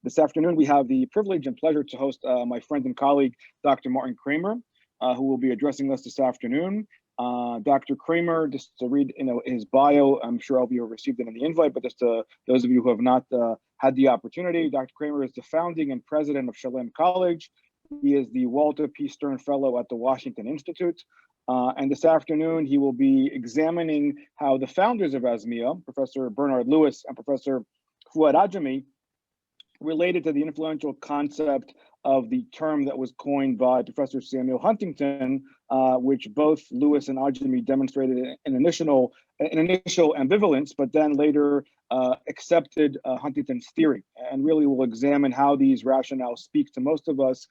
This afternoon, we have the privilege and pleasure to host my friend and colleague, Dr. Martin Kramer, who will be addressing us this afternoon. Dr. Kramer, just to read his bio, I'm sure all of you have received it in the invite, but just to those of you who have not had the opportunity, Dr. Kramer is the founding and president of Shalem College. He is the Walter P. Stern Fellow at the Washington Institute. And this afternoon, he will be examining how the founders of ASMIA, Professor Bernard Lewis and Professor Fouad Ajami, related to the influential concept of the term that was coined by Professor Samuel Huntington, which both Lewis and Ajami demonstrated an initial ambivalence, but then later accepted Huntington's theory, and really will examine how these rationales speak to most of us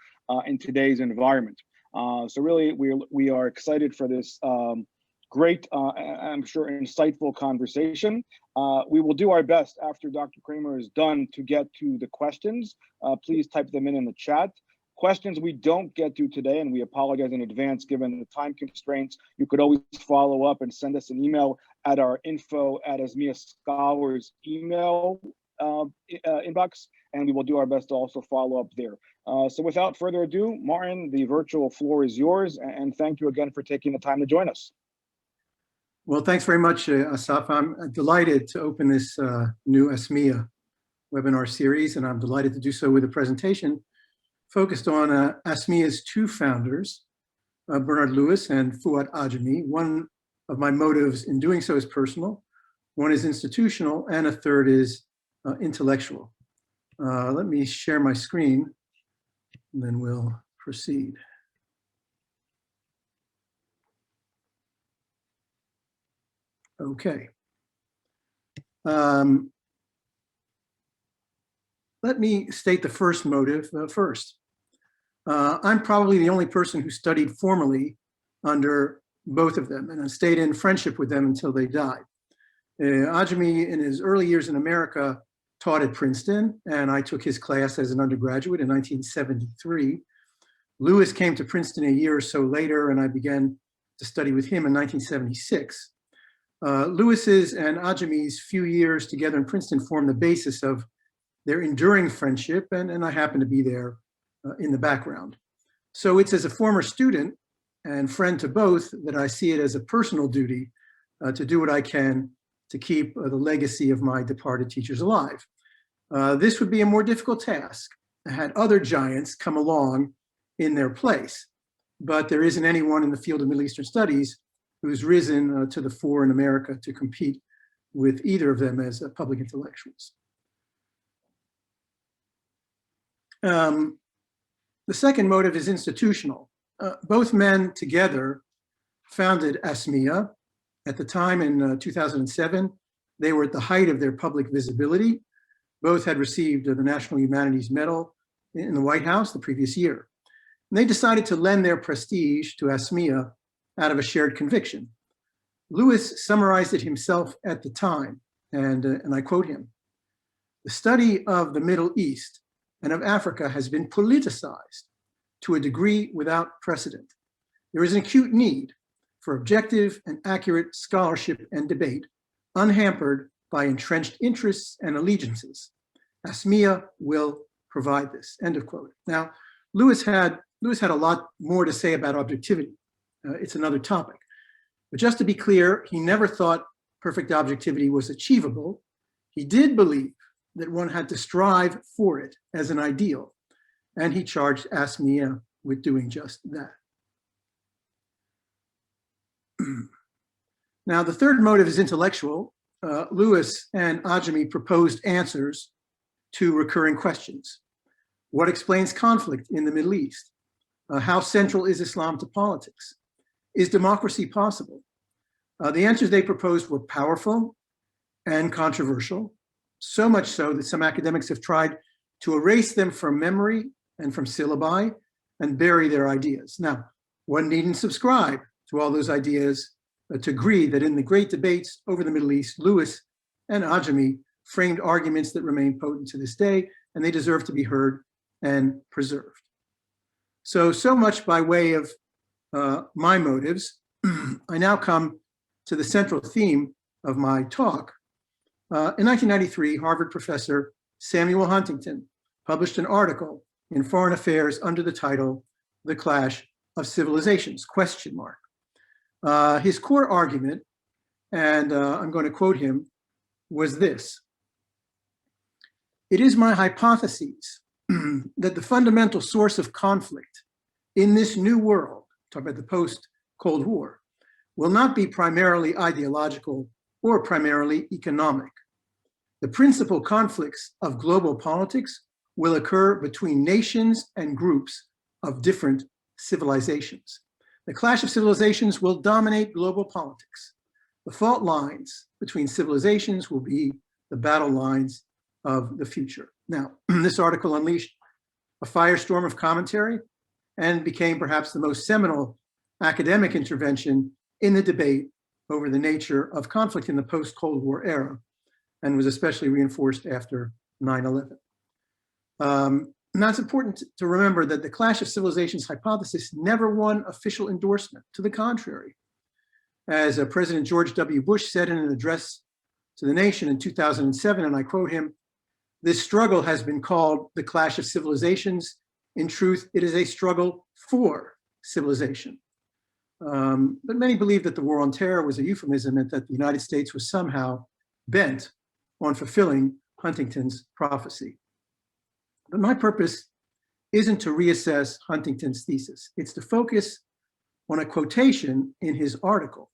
in today's environment. So really, we are excited for this great, I'm sure, insightful conversation. We will do our best after Dr. Kramer is done to get to the questions. Please type them in the chat. Questions we don't get to today, and we apologize in advance given the time constraints. You could always follow up and send us an email at our info@ASMIA Scholars email inbox, and we will do our best to also follow up there. So without further ado, Martin, the virtual floor is yours, and thank you again for taking the time to join us. Well, thanks very much, Asaf. I'm delighted to open this new ASMIA webinar series, and I'm delighted to do so with a presentation focused on ASMIA's two founders, Bernard Lewis and Fouad Ajami. One of my motives in doing so is personal, one is institutional, and a third is intellectual. Let me share my screen, and then we'll proceed. Okay. Let me state the first motive first. I'm probably the only person who studied formally under both of them, and I stayed in friendship with them until they died. Ajami, in his early years in America, taught at Princeton, and I took his class as an undergraduate in 1973. Lewis came to Princeton a year or so later, and I began to study with him in 1976. Lewis's and Ajami's few years together in Princeton formed the basis of their enduring friendship, and I happen to be there in the background. So it's as a former student and friend to both that I see it as a personal duty to do what I can to keep the legacy of my departed teachers alive. This would be a more difficult task had other giants come along in their place, but there isn't anyone in the field of Middle Eastern studies who's risen to the fore in America to compete with either of them as public intellectuals. The second motive is institutional. Both men together founded ASMIA. At the time in 2007, they were at the height of their public visibility. Both had received the National Humanities Medal in the White House the previous year. And they decided to lend their prestige to ASMIA out of a shared conviction. Lewis summarized it himself at the time, and I quote him: "The study of the Middle East and of Africa has been politicized to a degree without precedent. There is an acute need for objective and accurate scholarship and debate, unhampered by entrenched interests and allegiances. ASMIA will provide this," end of quote. Now, Lewis had a lot more to say about objectivity. It's another topic. But just to be clear, he never thought perfect objectivity was achievable. He did believe that one had to strive for it as an ideal, and he charged ASMIA with doing just that. Now, the third motive is intellectual. Lewis and Ajami proposed answers to recurring questions. What explains conflict in the Middle East? How central is Islam to politics? Is democracy possible? The answers they proposed were powerful and controversial, so much so that some academics have tried to erase them from memory and from syllabi and bury their ideas. Now, one needn't subscribe to all those ideas to agree that in the great debates over the Middle East, Lewis and Ajami framed arguments that remain potent to this day, and they deserve to be heard and preserved. So much by way of my motives. I now come to the central theme of my talk. In 1993, Harvard professor Samuel Huntington published an article in Foreign Affairs under the title, "The Clash of Civilizations?" ? His core argument, and I'm going to quote him, was this: "It is my hypothesis that the fundamental source of conflict in this new world," talk about the post-Cold War, "will not be primarily ideological or primarily economic. The principal conflicts of global politics will occur between nations and groups of different civilizations. The clash of civilizations will dominate global politics. The fault lines between civilizations will be the battle lines of the future." Now, this article unleashed a firestorm of commentary and became perhaps the most seminal academic intervention in the debate over the nature of conflict in the post-Cold War era, and was especially reinforced after 9/11. Now it's important to remember that the clash of civilizations hypothesis never won official endorsement. To the contrary, as President George W. Bush said in an address to the nation in 2007, and I quote him, "This struggle has been called the clash of civilizations. In truth, it is a struggle for civilization." But many believe that the war on terror was a euphemism and that the United States was somehow bent on fulfilling Huntington's prophecy. But my purpose isn't to reassess Huntington's thesis. It's to focus on a quotation in his article.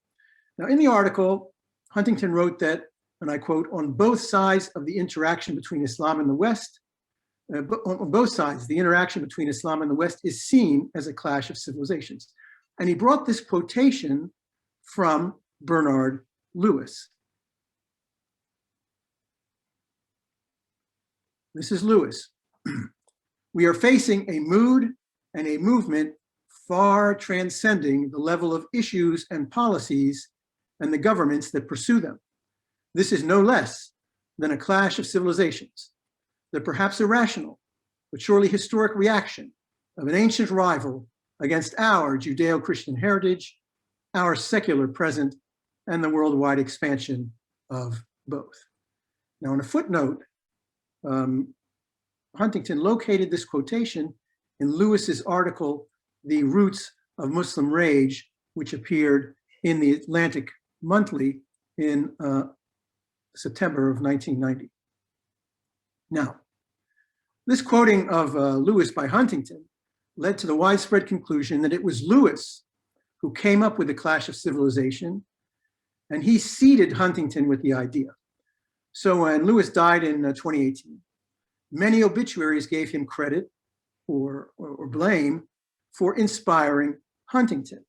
Now, in the article, Huntington wrote that, and I quote, "On both sides of the interaction between Islam and the West, on both sides, the interaction between Islam and the West is seen as a clash of civilizations." And he brought this quotation from Bernard Lewis. This is Lewis. "We are facing a mood and a movement far transcending the level of issues and policies and the governments that pursue them. This is no less than a clash of civilizations, the perhaps irrational, but surely historic reaction of an ancient rival against our Judeo-Christian heritage, our secular present, and the worldwide expansion of both." Now, in a footnote, Huntington located this quotation in Lewis's article, "The Roots of Muslim Rage," which appeared in the Atlantic Monthly in September of 1990. Now, this quoting of Lewis by Huntington led to the widespread conclusion that it was Lewis who came up with the clash of civilization, and he seeded Huntington with the idea. So when Lewis died in 2018, many obituaries gave him credit or blame for inspiring Huntington.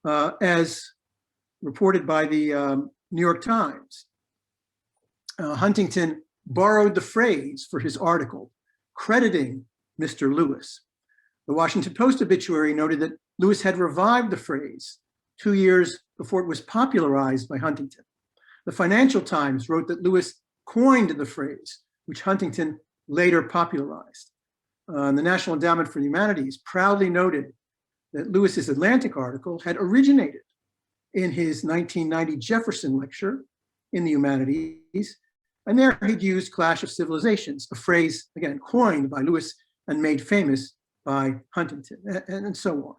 As reported by the New York Times, Huntington borrowed the phrase for his article, crediting Mr. Lewis. The Washington Post obituary noted that Lewis had revived the phrase 2 years before it was popularized by Huntington. The Financial Times wrote that Lewis coined the phrase, which Huntington later popularized. The National Endowment for the Humanities proudly noted that Lewis's Atlantic article had originated in his 1990 Jefferson lecture in the humanities, and there he'd used clash of civilizations, a phrase, again, coined by Lewis and made famous by Huntington, and so on.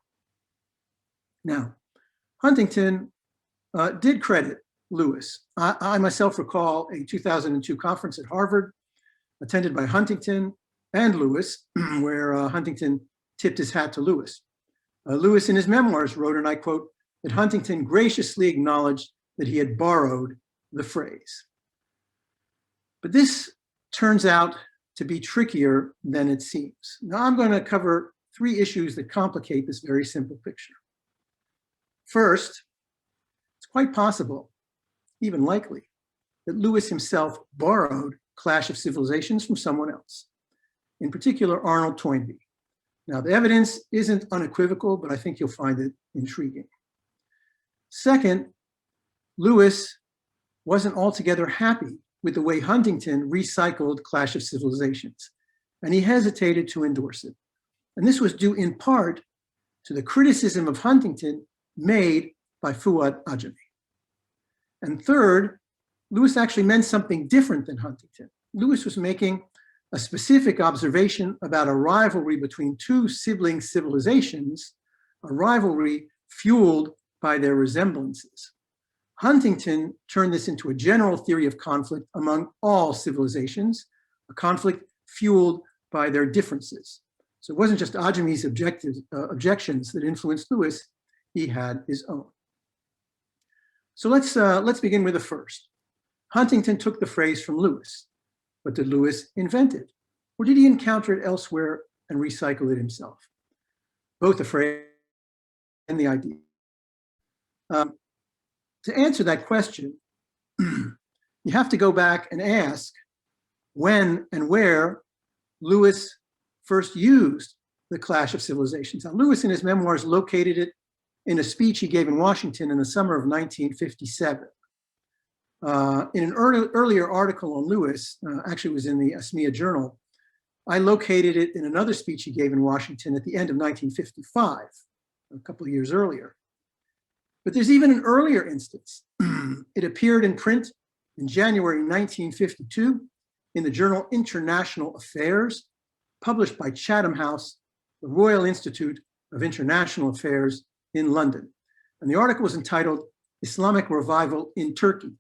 Now, Huntington did credit Lewis. I myself recall a 2002 conference at Harvard attended by Huntington and Lewis, where Huntington tipped his hat to Lewis. Lewis in his memoirs wrote, and I quote, that Huntington graciously acknowledged that he had borrowed the phrase. But this turns out to be trickier than it seems. Now I'm going to cover 3 issues that complicate this very simple picture. First, it's quite possible, even likely, that Lewis himself borrowed Clash of Civilizations from someone else, in particular Arnold Toynbee. Now the evidence isn't unequivocal, but I think you'll find it intriguing. Second, Lewis wasn't altogether happy with the way Huntington recycled Clash of Civilizations, and he hesitated to endorse it. And this was due in part to the criticism of Huntington made by Fouad Ajami. And third, Lewis actually meant something different than Huntington. Lewis was making a specific observation about a rivalry between two sibling civilizations, a rivalry fueled by their resemblances. Huntington turned this into a general theory of conflict among all civilizations, a conflict fueled by their differences. So it wasn't just Ajami's objections that influenced Lewis, he had his own. So let's begin with the first. Huntington took the phrase from Lewis, but did Lewis invent it? Or did he encounter it elsewhere and recycle it himself? Both the phrase and the idea. To answer that question, you have to go back and ask when and where Lewis first used the clash of civilizations. Now, Lewis in his memoirs located it in a speech he gave in Washington in the summer of 1957. In an earlier article on Lewis, actually it was in the ASMIA Journal, I located it in another speech he gave in Washington at the end of 1955, a couple of years earlier. But there's even an earlier instance. It appeared in print in January 1952 in the journal International Affairs, published by Chatham House, the Royal Institute of International Affairs in London. And the article was entitled Islamic Revival in Turkey.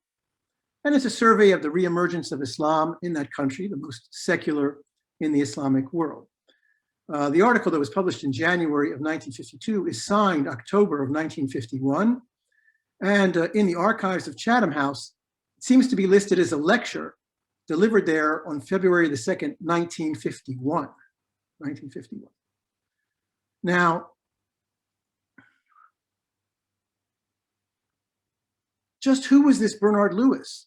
And it's a survey of the reemergence of Islam in that country, the most secular in the Islamic world. The article that was published in January of 1952 is signed October of 1951. And in the archives of Chatham House, it seems to be listed as a lecture delivered there on February the 2nd, 1951. Now, just who was this Bernard Lewis,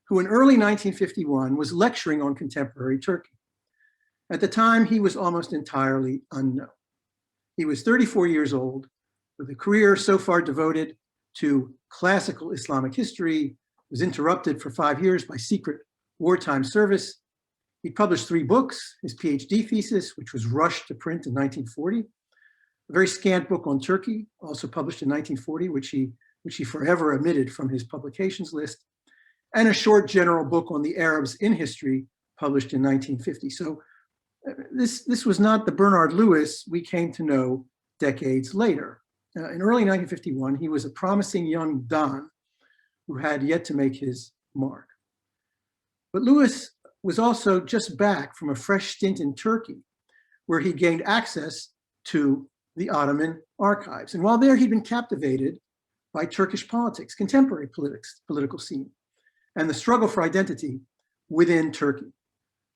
who in early 1951 was lecturing on contemporary Turkey? At the time, he was almost entirely unknown. He was 34 years old, with a career so far devoted to classical Islamic history, was interrupted for 5 years by secret wartime service. He published 3 books, his PhD thesis, which was rushed to print in 1940, a very scant book on Turkey, also published in 1940, which he forever omitted from his publications list, and a short general book on the Arabs in history, published in 1950. So this was not the Bernard Lewis we came to know decades later. In early 1951, he was a promising young Don who had yet to make his mark. But Lewis was also just back from a fresh stint in Turkey, where he gained access to the Ottoman archives. And while there, he'd been captivated by Turkish politics, contemporary political scene, and the struggle for identity within Turkey.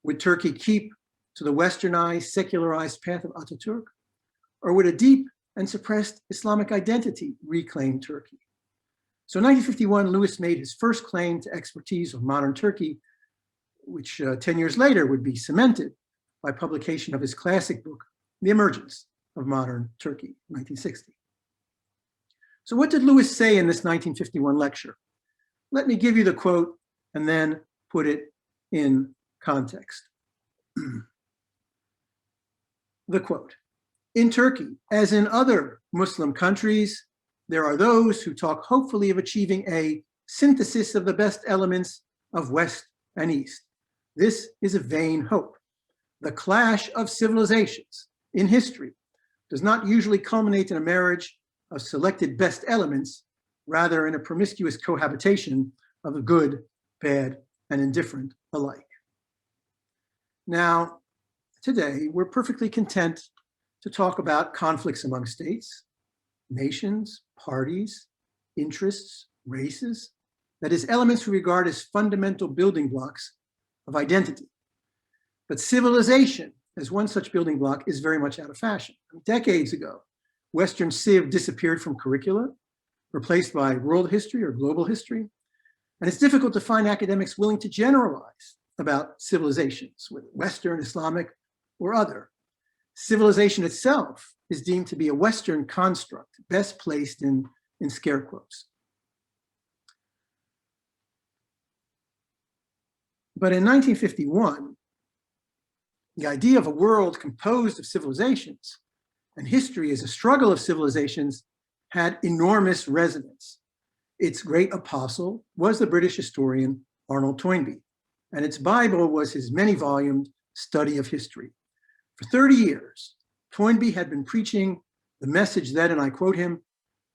Would Turkey keep to the westernized, secularized path of Ataturk, or would a deep and suppressed Islamic identity reclaim Turkey? So in 1951, Lewis made his first claim to expertise of modern Turkey, which 10 years later would be cemented by publication of his classic book, The Emergence of Modern Turkey, 1960. So what did Lewis say in this 1951 lecture? Let me give you the quote and then put it in context. The quote, "In Turkey, as in other Muslim countries, there are those who talk hopefully of achieving a synthesis of the best elements of West and East. This is a vain hope. The clash of civilizations in history does not usually culminate in a marriage of selected best elements, rather in a promiscuous cohabitation of the good, bad, and indifferent alike." Now, today, we're perfectly content to talk about conflicts among states, nations, parties, interests, races, that is, elements we regard as fundamental building blocks of identity. But civilization, as one such building block, is very much out of fashion. Decades ago, Western civ disappeared from curricula, replaced by world history or global history. And it's difficult to find academics willing to generalize about civilizations, whether Western, Islamic, or other. Civilization itself is deemed to be a Western construct, best placed in scare quotes. But in 1951, the idea of a world composed of civilizations and history as a struggle of civilizations had enormous resonance. Its great apostle was the British historian Arnold Toynbee, and its Bible was his many-volumed study of history. For 30 years, Toynbee had been preaching the message that, and I quote him,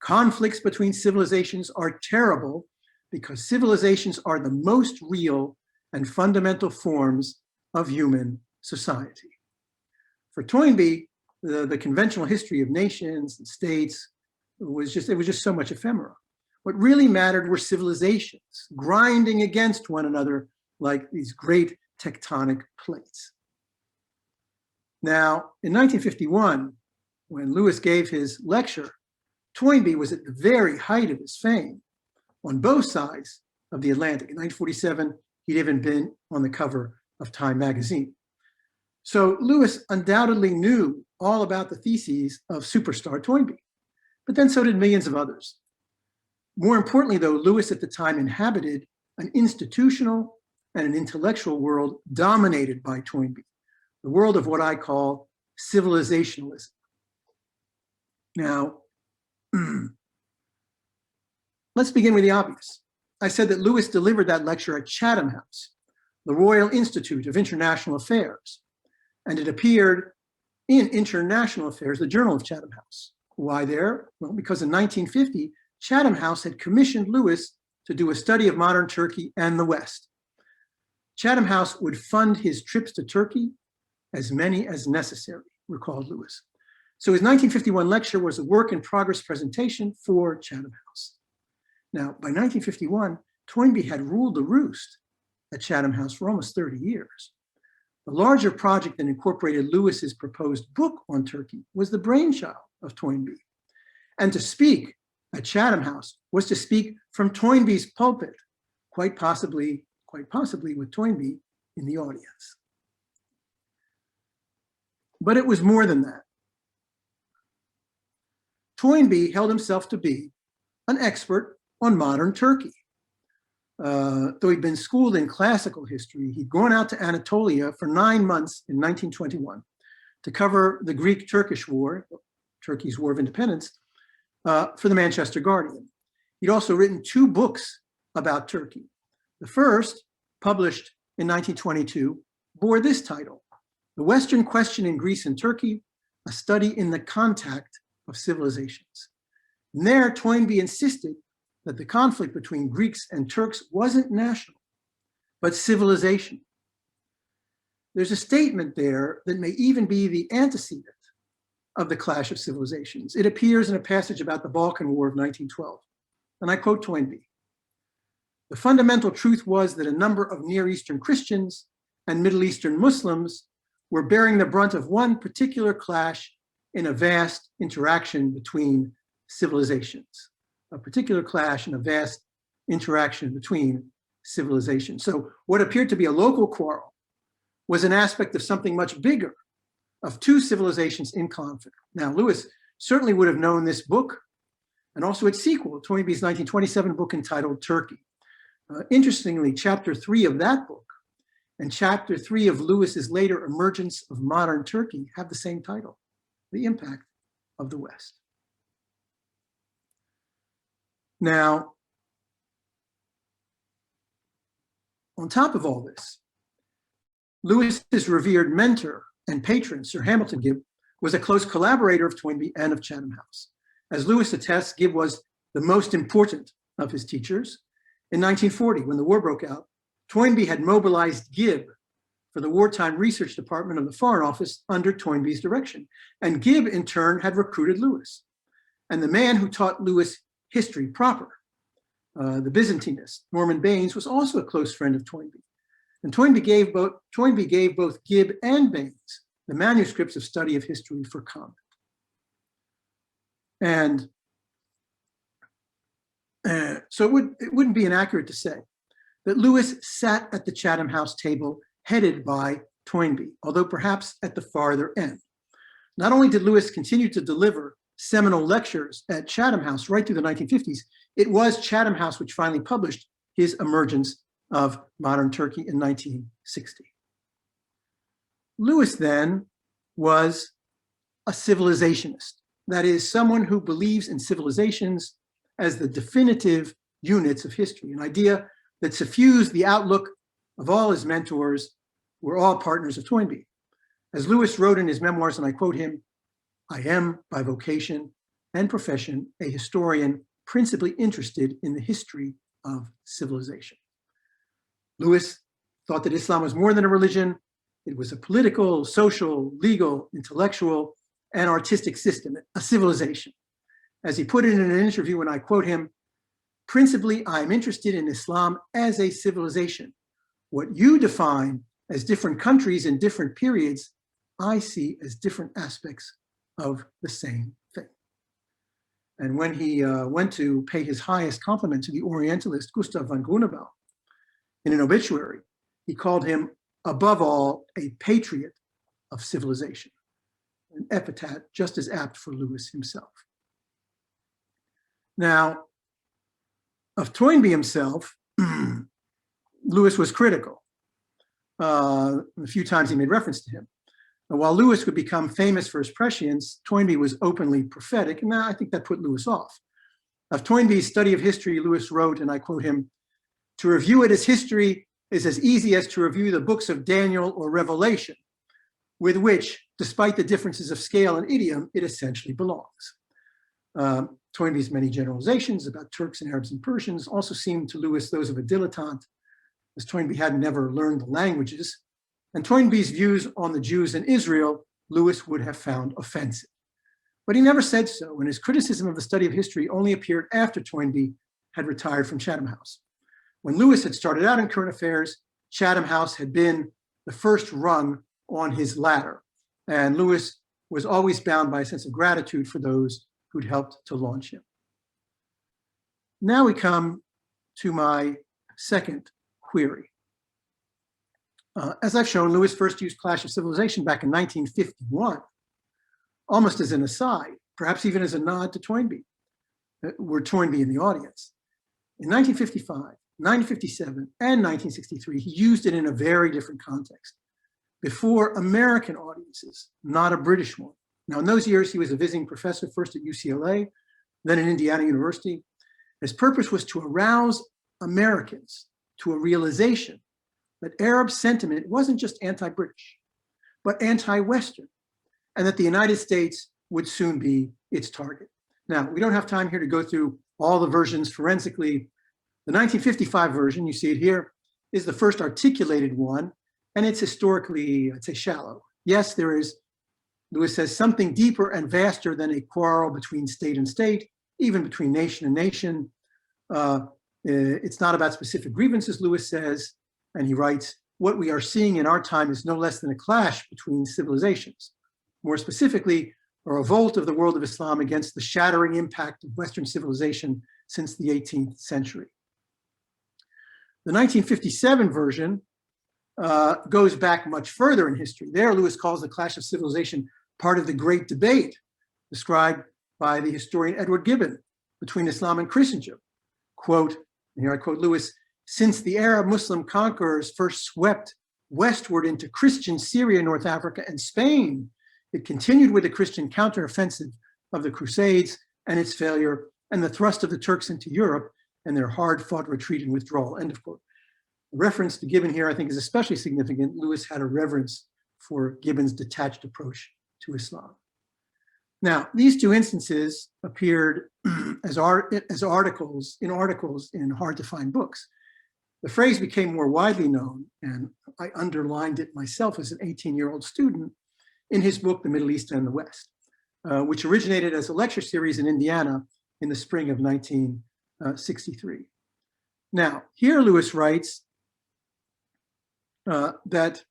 "Conflicts between civilizations are terrible because civilizations are the most real and fundamental forms of human society." For Toynbee, the conventional history of nations and states was just so much ephemera. What really mattered were civilizations grinding against one another like these great tectonic plates. Now, in 1951, when Lewis gave his lecture, Toynbee was at the very height of his fame on both sides of the Atlantic. In 1947, he'd even been on the cover of Time magazine. So Lewis undoubtedly knew all about the theses of superstar Toynbee, but then so did millions of others. More importantly, though, Lewis at the time inhabited an institutional and an intellectual world dominated by Toynbee, the world of what I call civilizationalism. Now, let's begin with the obvious. I said that Lewis delivered that lecture at Chatham House, the Royal Institute of International Affairs, and it appeared in International Affairs, the Journal of Chatham House. Why there? Well, because in 1950, Chatham House had commissioned Lewis to do a study of modern Turkey and the West. Chatham House would fund his trips to Turkey, as many as necessary, recalled Lewis. So his 1951 lecture was a work in progress presentation for Chatham House. Now, by 1951, Toynbee had ruled the roost at Chatham House for almost 30 years. The larger project that incorporated Lewis's proposed book on Turkey was the brainchild of Toynbee. And to speak at Chatham House was to speak from Toynbee's pulpit, quite possibly with Toynbee in the audience. But it was more than that. Toynbee held himself to be an expert on modern Turkey. Though he'd been schooled in classical history, he'd gone out to Anatolia for 9 months in 1921 to cover the Greek-Turkish War, Turkey's War of Independence, for the Manchester Guardian. He'd also written 2 books about Turkey. The first, published in 1922, bore this title, "The Western Question in Greece and Turkey, a Study in the Contact of Civilizations." And there, Toynbee insisted that the conflict between Greeks and Turks wasn't national, but civilization. There's a statement there that may even be the antecedent of the clash of civilizations. It appears in a passage about the Balkan War of 1912. And I quote Toynbee, "The fundamental truth was that a number of Near Eastern Christians and Middle Eastern Muslims were bearing the brunt of one particular clash in a vast interaction between civilizations." A particular clash and a vast interaction between civilizations. So what appeared to be a local quarrel was an aspect of something much bigger, of 2 civilizations in conflict. Now, Lewis certainly would have known this book and also its sequel, Toynbee's 1927 book entitled Turkey. Interestingly, chapter 3 of that book and chapter 3 of Lewis's later Emergence of Modern Turkey have the same title, The Impact of the West. Now, on top of all this, Lewis's revered mentor and patron, Sir Hamilton Gibb, was a close collaborator of Toynbee and of Chatham House. As Lewis attests, Gibb was the most important of his teachers. In 1940, when the war broke out, Toynbee had mobilized Gibb for the Wartime Research Department of the Foreign Office under Toynbee's direction. And Gibb, in turn, had recruited Lewis. And the man who taught Lewis history proper, the Byzantinist, Norman Baines, was also a close friend of Toynbee. And Toynbee gave both Gibb and Baines the manuscripts of study of history for comment. And so it wouldn't be inaccurate to say that Lewis sat at the Chatham House table headed by Toynbee, although perhaps at the farther end. Not only did Lewis continue to deliver seminal lectures at Chatham House right through the 1950s, it was Chatham House which finally published his Emergence of Modern Turkey in 1960. Lewis then was a civilizationist, that is, someone who believes in civilizations as the definitive units of history, an idea that suffused the outlook of all his mentors, were all partners of Toynbee. As Lewis wrote in his memoirs, and I quote him, "I am by vocation and profession a historian principally interested in the history of civilization." Lewis thought that Islam was more than a religion. It was a political, social, legal, intellectual, and artistic system, a civilization. As he put it in an interview, and I quote him, "Principally, I am interested in Islam as a civilization. What you define as different countries in different periods, I see as different aspects of the same thing." And when he went to pay his highest compliment to the Orientalist Gustav von Grunewald in an obituary, he called him, above all, a patriot of civilization, an epithet just as apt for Lewis himself. Now, of Toynbee himself, Lewis was critical. A few times he made reference to him. And while Lewis would become famous for his prescience, Toynbee was openly prophetic, and I think that put Lewis off. Of Toynbee's study of history, Lewis wrote, and I quote him, "To review it as history is as easy as to review the books of Daniel or Revelation, with which, despite the differences of scale and idiom, it essentially belongs." Toynbee's many generalizations about Turks and Arabs and Persians also seemed to Lewis those of a dilettante, as Toynbee had never learned the languages. And Toynbee's views on the Jews in Israel, Lewis would have found offensive. But he never said so, and his criticism of the study of history only appeared after Toynbee had retired from Chatham House. When Lewis had started out in current affairs, Chatham House had been the first rung on his ladder, and Lewis was always bound by a sense of gratitude for those who'd helped to launch him. Now we come to my second query. As I've shown, Lewis first used Clash of Civilization back in 1951, almost as an aside, perhaps even as a nod to Toynbee, were Toynbee in the audience. In 1955, 1957, and 1963, he used it in a very different context, before American audiences, not a British one. Now, in those years, he was a visiting professor, first at UCLA, then at Indiana University. His purpose was to arouse Americans to a realization that Arab sentiment wasn't just anti-British, but anti-Western, and that the United States would soon be its target. Now, we don't have time here to go through all the versions forensically. The 1955 version, you see it here, is the first articulated one, and it's historically, I'd say, shallow. Yes, there is, Lewis says, something deeper and vaster than a quarrel between state and state, even between nation and nation. It's not about specific grievances, Lewis says, and he writes, "What we are seeing in our time is no less than a clash between civilizations. More specifically, a revolt of the world of Islam against the shattering impact of Western civilization since the 18th century." The 1957 version goes back much further in history. There, Lewis calls the Clash of Civilization part of the Great Debate, described by the historian Edward Gibbon, between Islam and Christendom. Quote, and here I quote Lewis, "Since the Arab Muslim conquerors first swept westward into Christian Syria, North Africa, and Spain, it continued with the Christian counteroffensive of the Crusades and its failure, and the thrust of the Turks into Europe and their hard-fought retreat and withdrawal." End of quote. The reference to Gibbon here, I think, is especially significant. Lewis had a reverence for Gibbon's detached approach to Islam. Now, these two instances appeared as articles in hard-to-find books. The phrase became more widely known, and I underlined it myself as an 18-year-old student in his book, The Middle East and the West, which originated as a lecture series in Indiana in the spring of 1963. Now, here Lewis writes that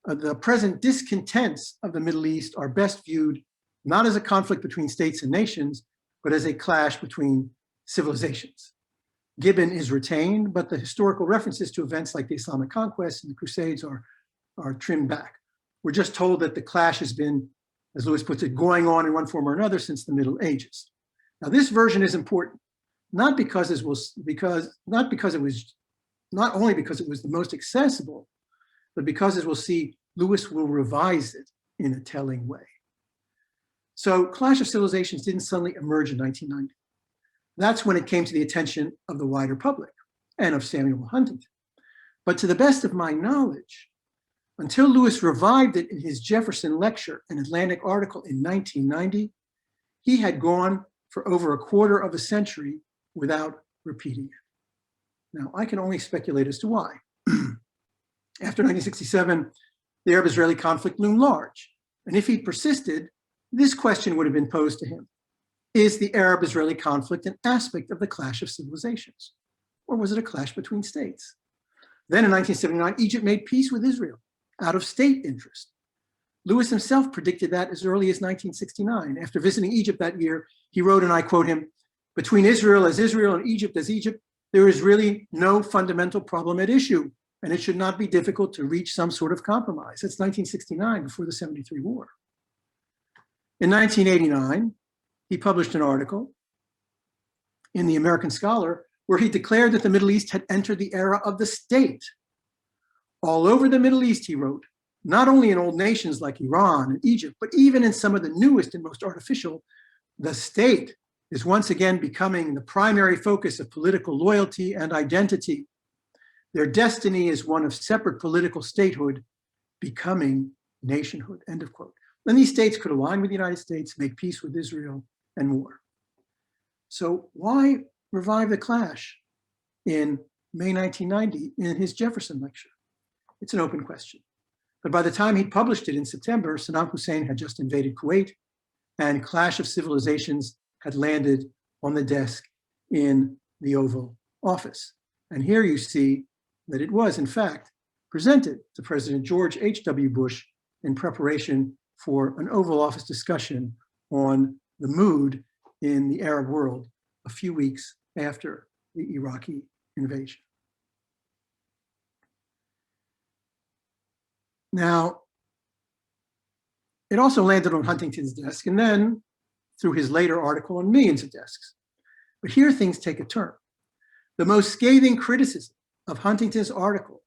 the present discontents of the Middle East are best viewed not as a conflict between states and nations, but as a clash between civilizations. Gibbon is retained, but the historical references to events like the Islamic conquest and the Crusades are trimmed back. We're just told that the clash has been, as Lewis puts it, going on in one form or another since the Middle Ages. Now, this version is important, not only because it was the most accessible, but because, as we'll see, Lewis will revise it in a telling way. So Clash of Civilizations didn't suddenly emerge in 1990. That's when it came to the attention of the wider public and of Samuel Huntington. But to the best of my knowledge, Until Lewis revived it in his Jefferson lecture, an Atlantic article in 1990, he had gone for over a quarter of a century without repeating it. Now, I can only speculate as to why. After 1967, the Arab-Israeli conflict loomed large. And if he persisted, this question would have been posed to him. Is the Arab-Israeli conflict an aspect of the clash of civilizations? Or was it a clash between states? Then in 1979, Egypt made peace with Israel out of state interest. Lewis himself predicted that as early as 1969. After visiting Egypt that year, he wrote, and I quote him, "Between Israel and Egypt as Egypt, there is really no fundamental problem at issue, and it should not be difficult to reach some sort of compromise." That's 1969, before the 73 war. In 1989, he published an article in the American Scholar where he declared that the Middle East had entered the era of the state. All over the Middle East, he wrote, not only in old nations like Iran and Egypt, but even in some of the newest and most artificial, the state is once again becoming the primary focus of political loyalty and identity. Their destiny is one of separate political statehood becoming nationhood, end of quote. Then these states could align with the United States, make peace with Israel, and more. So why revive the clash in May 1990 in his Jefferson lecture? It's an open question. But by the time he published it in September, Saddam Hussein had just invaded Kuwait, and Clash of Civilizations had landed on the desk in the Oval Office. And here you see that it was, in fact, presented to President George H.W. Bush in preparation for an Oval Office discussion on the mood in the Arab world a few weeks after the Iraqi invasion. Now, it also landed on Huntington's desk, and then through his later article on millions of desks. But here things take a turn. The most scathing criticism of Huntington's article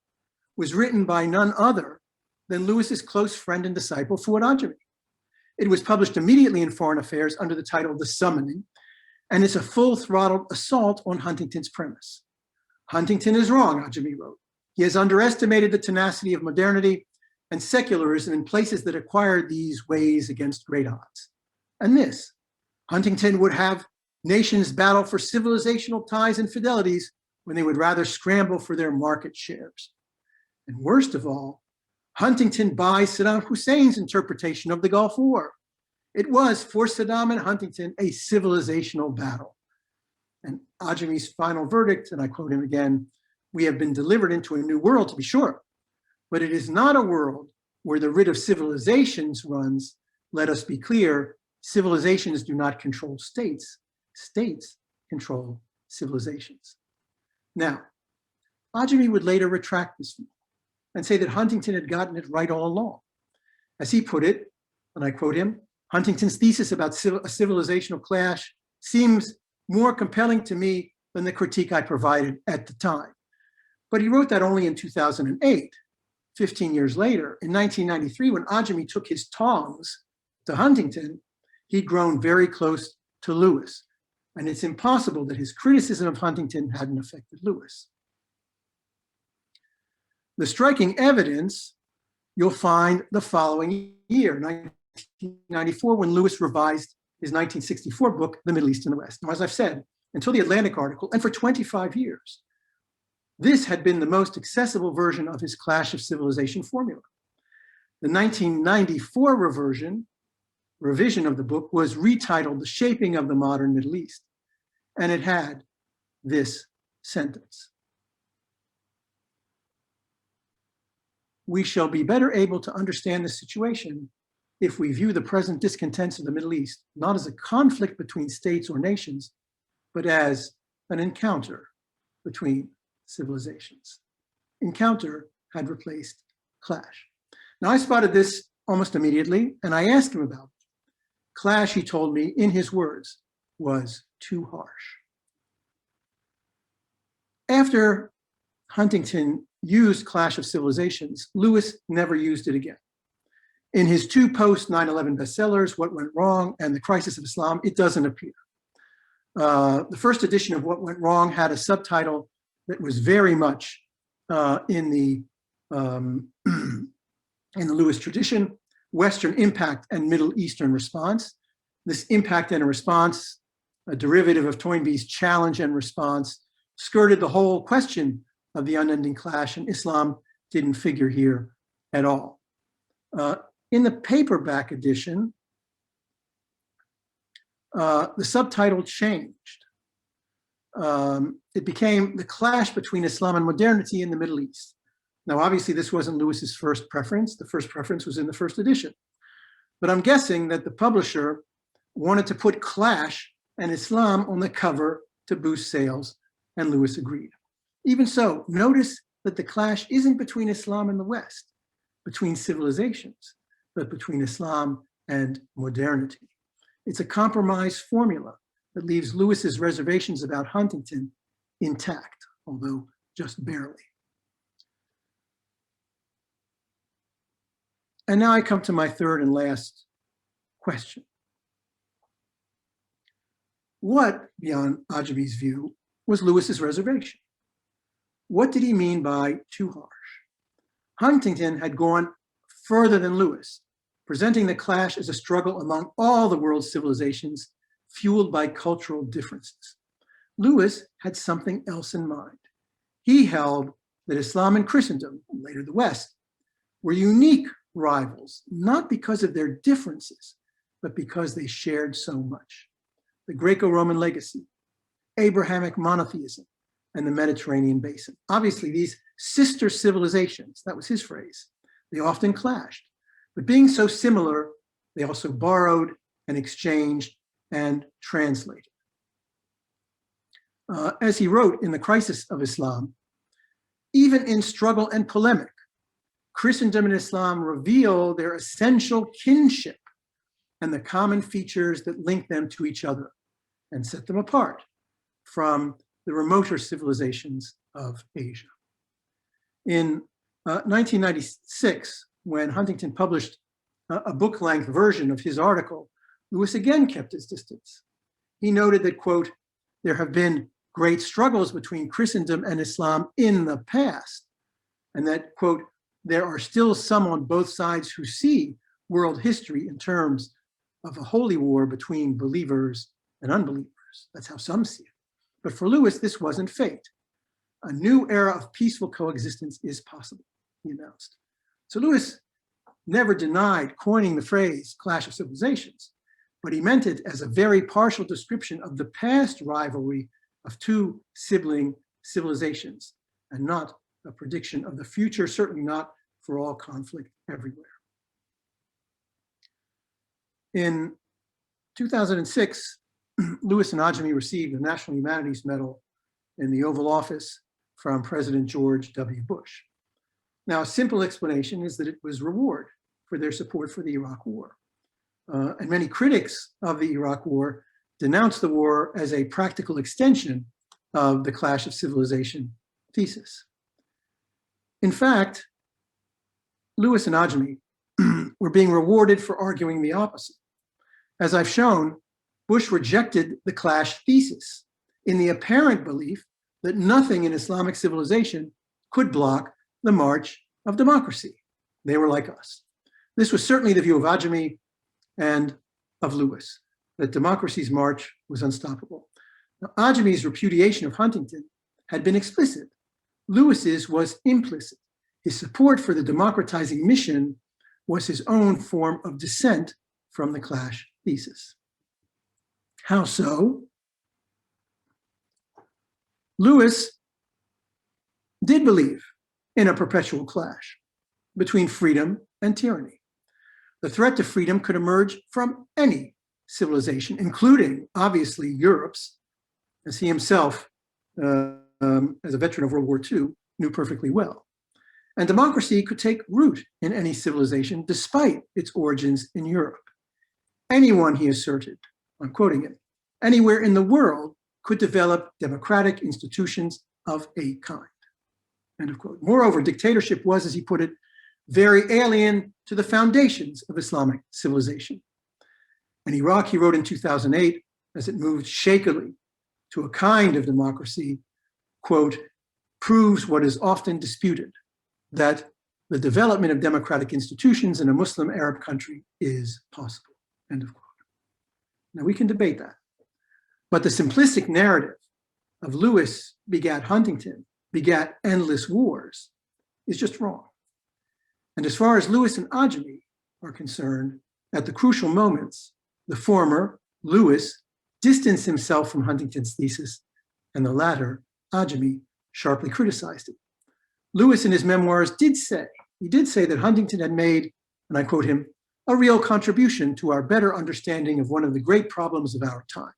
was written by none other than Lewis's close friend and disciple, Fouad Ajami. It was published immediately in Foreign Affairs under the title The Summoning, and it's a full-throttled assault on Huntington's premise. Huntington is wrong, Ajami wrote. He has underestimated the tenacity of modernity and secularism in places that acquired these ways against great odds. And this, Huntington would have nations battle for civilizational ties and fidelities when they would rather scramble for their market shares. And worst of all, Huntington buys Saddam Hussein's interpretation of the Gulf War. It was, for Saddam and Huntington, a civilizational battle. And Ajami's final verdict, and I quote him again, "We have been delivered into a new world, to be sure, but it is not a world where the writ of civilizations runs. Let us be clear, civilizations do not control states. States control civilizations." Now, Ajami would later retract this view and say that Huntington had gotten it right all along. As he put it, and I quote him, "Huntington's thesis about a civilizational clash seems more compelling to me than the critique I provided at the time." But he wrote that only in 2008. 15 years later, in 1993, when Ajami took his tongs to Huntington, he'd grown very close to Lewis. And it's impossible that his criticism of Huntington hadn't affected Lewis. The striking evidence you'll find the following year, 1994, when Lewis revised his 1964 book, The Middle East and the West. Now, as I've said, until the Atlantic article, and for 25 years, this had been the most accessible version of his Clash of Civilization formula. The 1994 revision of the book was retitled The Shaping of the Modern Middle East, and it had this sentence: "We shall be better able to understand the situation if we view the present discontents of the Middle East not as a conflict between states or nations, but as an encounter between civilizations." Encounter had replaced clash. Now, I spotted this almost immediately, and I asked him about it. Clash, he told me, in his words, was too harsh. After Huntington used Clash of Civilizations, Lewis never used it again. In his two post-9/11 bestsellers, What Went Wrong and The Crisis of Islam, it doesn't appear. The first edition of What Went Wrong had a subtitle that was very much in the In the Lewis tradition, Western impact and Middle Eastern response. This impact and response, a derivative of Toynbee's challenge and response, skirted the whole question of the unending clash, and Islam didn't figure here at all. In the paperback edition, the subtitle changed. It became The Clash Between Islam and Modernity in the Middle East. Now, obviously, this wasn't Lewis's first preference. The first preference was in the first edition. But I'm guessing that the publisher wanted to put clash and Islam on the cover to boost sales, and Lewis agreed. Even so, notice that the clash isn't between Islam and the West, between civilizations, but between Islam and modernity. It's a compromise formula that leaves Lewis's reservations about Huntington intact, although just barely. And now I come to my third and last question. What, beyond Ajami's view, was Lewis's reservation? What did he mean by too harsh? Huntington had gone further than Lewis, presenting the clash as a struggle among all the world's civilizations, fueled by cultural differences. Lewis had something else in mind. He held that Islam and Christendom, and later the West, were unique rivals, not because of their differences, but because they shared so much. The Greco-Roman legacy, Abrahamic monotheism, and the Mediterranean basin. Obviously, these sister civilizations, that was his phrase, they often clashed. But being so similar, they also borrowed and exchanged and translated. As he wrote in The Crisis of Islam, even in struggle and polemic, Christendom and Islam reveal their essential kinship and the common features that link them to each other and set them apart from the remoter civilizations of Asia. In 1996, when Huntington published a book-length version of his article, Lewis again kept his distance. He noted that, quote, there have been great struggles between Christendom and Islam in the past, and that, quote, there are still some on both sides who see world history in terms of a holy war between believers and unbelievers. That's how some see it. But for Lewis, this wasn't fate. A new era of peaceful coexistence is possible, he announced. So Lewis never denied coining the phrase clash of civilizations, but he meant it as a very partial description of the past rivalry of two sibling civilizations, and not a prediction of the future, certainly not for all conflict everywhere. In 2006, Lewis and Ajami received the National Humanities Medal in the Oval Office from President George W. Bush. Now, a simple explanation is that it was reward for their support for the Iraq War. And many critics of the Iraq War denounced the war as a practical extension of the clash of civilization thesis. In fact, Lewis and Ajami were being rewarded for arguing the opposite. As I've shown, Bush rejected the clash thesis in the apparent belief that nothing in Islamic civilization could block the march of democracy. They were like us. This was certainly the view of Ajami and of Lewis, that democracy's march was unstoppable. Now, Ajami's repudiation of Huntington had been explicit. Lewis's was implicit. His support for the democratizing mission was his own form of dissent from the clash thesis. How so? Lewis did believe in a perpetual clash between freedom and tyranny. The threat to freedom could emerge from any civilization, including, obviously, Europe's, as he himself, as a veteran of World War II, knew perfectly well. And democracy could take root in any civilization despite its origins in Europe. Anyone, he asserted, I'm quoting him, anywhere in the world could develop democratic institutions of a kind, end of quote. Moreover, dictatorship was, as he put it, very alien to the foundations of Islamic civilization. And Iraq, he wrote in 2008, as it moved shakily to a kind of democracy, quote, proves what is often disputed, that the development of democratic institutions in a Muslim Arab country is possible, end of quote. Now we can debate that, but the simplistic narrative of Lewis begat Huntington, begat endless wars, is just wrong. And as far as Lewis and Ajami are concerned, at the crucial moments, the former, Lewis, distanced himself from Huntington's thesis, and the latter, Ajami, sharply criticized it. Lewis in his memoirs did say that Huntington had made, and I quote him, a real contribution to our better understanding of one of the great problems of our time.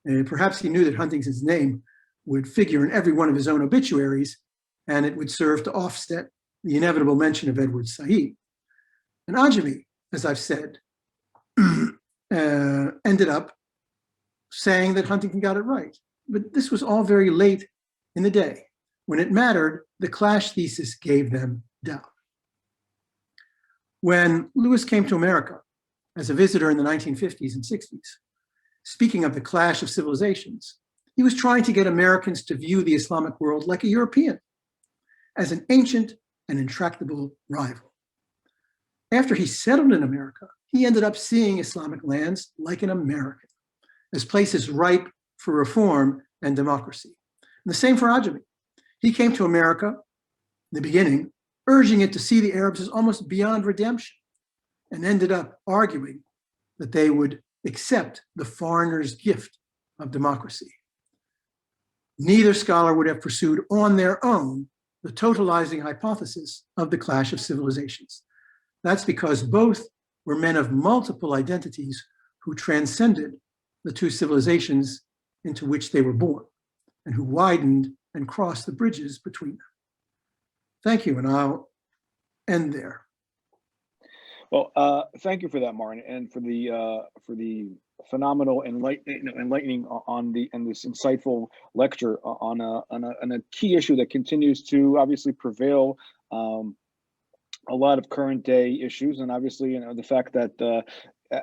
And perhaps he knew that Huntington's name would figure in every one of his own obituaries, and it would serve to offset the inevitable mention of Edward Said. And Ajami, as I've said, ended up saying that Huntington got it right. But this was all very late in the day. When it mattered, the clash thesis gave them down. When Lewis came to America as a visitor in the 1950s and 60s, speaking of the clash of civilizations, he was trying to get Americans to view the Islamic world like a European, as an ancient and intractable rival. After he settled in America, he ended up seeing Islamic lands like an American, as places ripe for reform and democracy. And the same for Ajami. He came to America in the beginning, urging it to see the Arabs as almost beyond redemption, and ended up arguing that they would accept the foreigner's gift of democracy. Neither scholar would have pursued on their own the totalizing hypothesis of the clash of civilizations. That's because both were men of multiple identities who transcended the two civilizations into which they were born, and who widened and crossed the bridges between them. Thank you, and I'll end there. Well, thank you for that, Martin, and for the phenomenal enlightening on this insightful lecture on a key issue that continues to obviously prevail. A lot of current day issues, and obviously, the fact that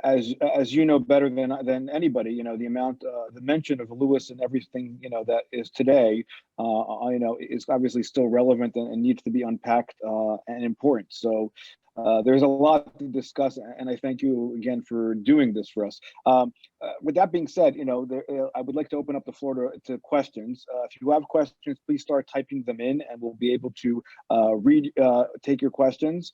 as you know better than anybody, the mention of Lewis and everything that is today, is obviously still relevant and needs to be unpacked and important. So there's a lot to discuss, and I thank you again for doing this for us. With that being said, I would like to open up the floor to questions. If you have questions, please start typing them in, and we'll be able to take your questions.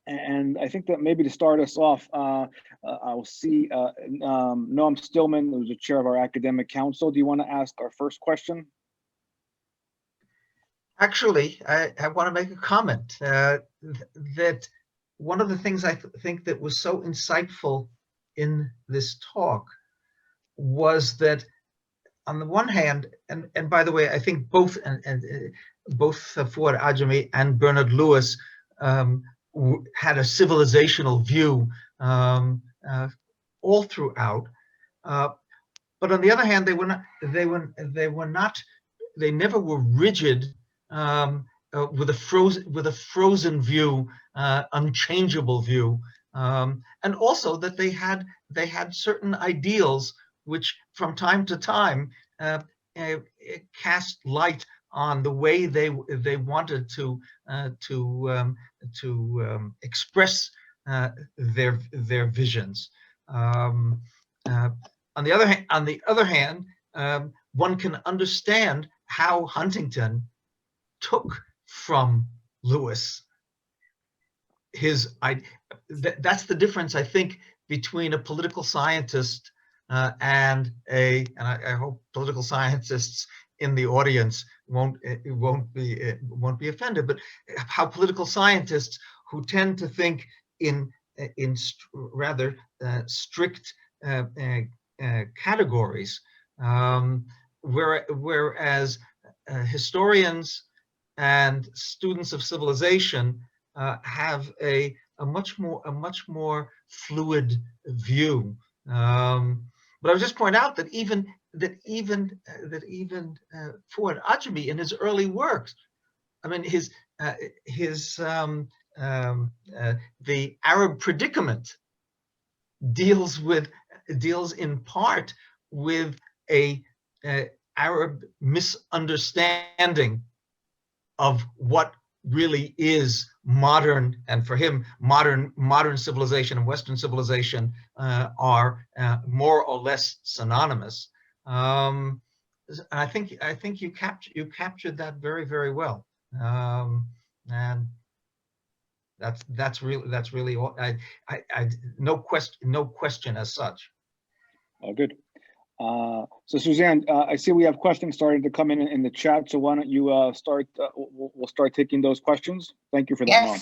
And I think that maybe to start us off, I'll see Noam Stillman, who's the chair of our academic council. Do you want to ask our first question? Actually, I want to make a comment that one of the things I think that was so insightful in this talk was that, on the one hand, and by the way, I think both Fouad Ajami and Bernard Lewis had a civilizational view all throughout, but on the other hand, they never were rigid with a frozen view, unchangeable view, and also that they had certain ideals which, from time to time, cast light on the way they wanted to express their visions. On the other hand, one can understand how Huntington took from Lewis that's the difference, I think, between a political scientist and I hope political scientists in the audience won't be offended, but how political scientists who tend to think in rather strict categories, whereas historians and students of civilization have a much more fluid view. But I would just point out that even Fouad Ajami in his early works, I mean, the Arab predicament deals in part with a Arab misunderstanding of what really is modern, and for him, modern civilization and Western civilization are more or less synonymous. I think you captured that very, very well, and that's really all. No question as such. Oh, good. So Suzanne, I see we have questions starting to come in the chat. So why don't you start? We'll start taking those questions. Thank you for that, Mom.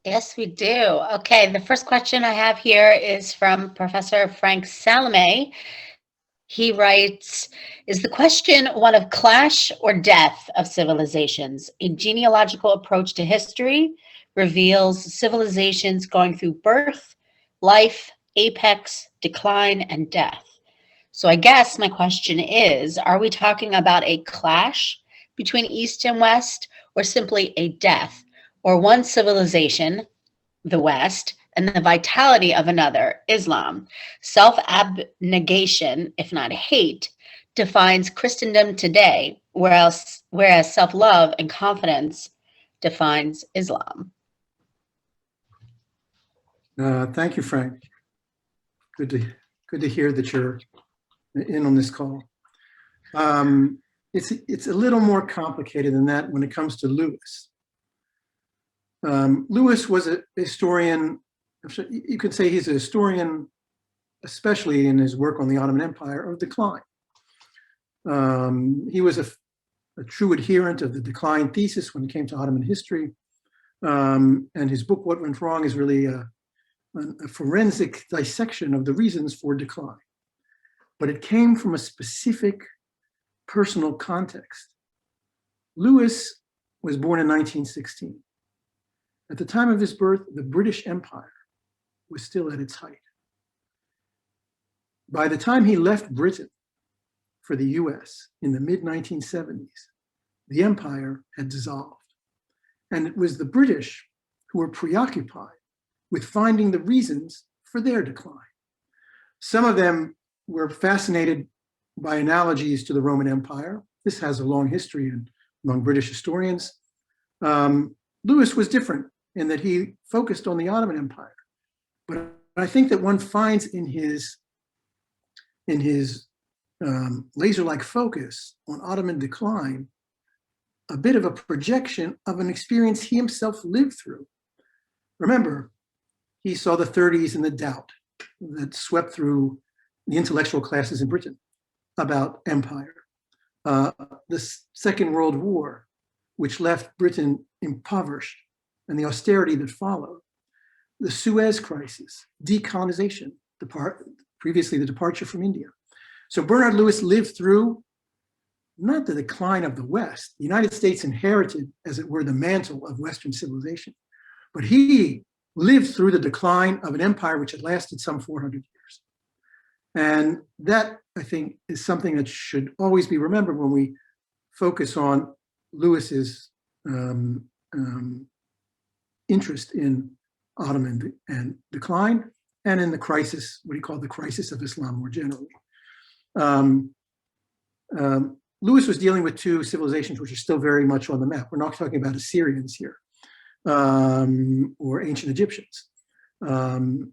Yes, we do. Okay, the first question I have here is from Professor Frank Salome. He writes, is the question one of clash or death of civilizations? A genealogical approach to history reveals civilizations going through birth, life, apex, decline, and death. So I guess my question is, are we talking about a clash between East and West, or simply a death, or one civilization, the West, and the vitality of another, Islam? Self-abnegation, if not hate, defines Christendom today, whereas self-love and confidence defines Islam. Thank you, Frank. Good to hear that you're in on this call. It's a little more complicated than that when it comes to Lewis. Lewis was a historian. You could say he's a historian, especially in his work on the Ottoman Empire, of decline. He was a true adherent of the decline thesis when it came to Ottoman history. And his book, What Went Wrong, is really a forensic dissection of the reasons for decline. But it came from a specific personal context. Lewis was born in 1916. At the time of his birth, the British Empire was still at its height. By the time he left Britain for the US in the mid-1970s, the empire had dissolved. And it was the British who were preoccupied with finding the reasons for their decline. Some of them were fascinated by analogies to the Roman Empire. This has a long history among British historians. Lewis was different in that he focused on the Ottoman Empire. But I think that one finds in his laser-like focus on Ottoman decline a bit of a projection of an experience he himself lived through. Remember, he saw the 30s and the doubt that swept through the intellectual classes in Britain about empire. The Second World War, which left Britain impoverished, and the austerity that followed. The Suez Crisis, decolonization, previously the departure from India. So Bernard Lewis lived through not the decline of the West. The United States inherited, as it were, the mantle of Western civilization. But he lived through the decline of an empire which had lasted some 400 years. And that, I think, is something that should always be remembered when we focus on Lewis's interest in Ottoman and decline, and in the crisis, what he called the crisis of Islam more generally. Lewis was dealing with two civilizations which are still very much on the map. We're not talking about Assyrians here, or ancient Egyptians. It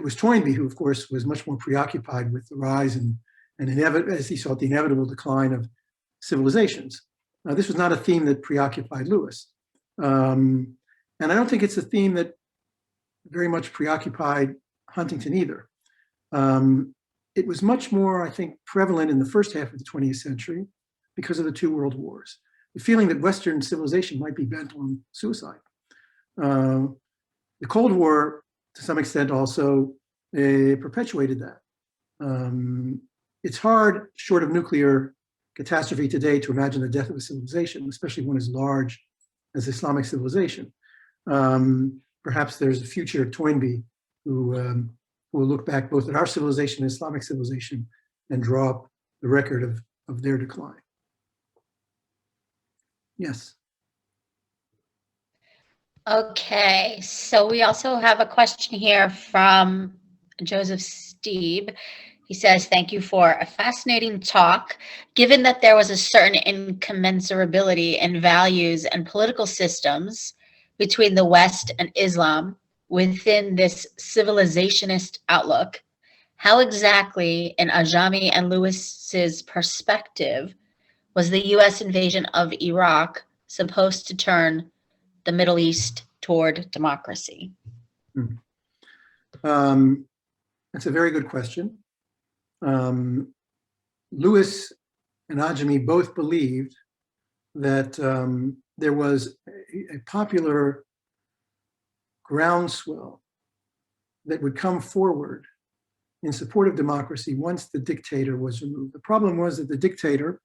was Toynbee who, of course, was much more preoccupied with the rise and as he saw it, the inevitable decline of civilizations. This was not a theme that preoccupied Lewis. And I don't think it's a theme that very much preoccupied Huntington either. It was much more, I think, prevalent in the first half of the 20th century because of the two world wars. The feeling that Western civilization might be bent on suicide. The Cold War, to some extent, also perpetuated that. It's hard, short of nuclear catastrophe today, to imagine the death of a civilization, especially one as large as Islamic civilization. Perhaps there's a future Toynbee who will look back both at our civilization and Islamic civilization and draw up the record of their decline. Yes. Okay, so we also have a question here from Joseph Steeb. He says, thank you for a fascinating talk. Given that there was a certain incommensurability in values and political systems between the West and Islam within this civilizationist outlook, how exactly, in Ajami and Lewis's perspective, was the U.S. invasion of Iraq supposed to turn the Middle East toward democracy? That's a very good question. Lewis and Ajami both believed that there was a popular groundswell that would come forward in support of democracy once the dictator was removed. The problem was that the dictator,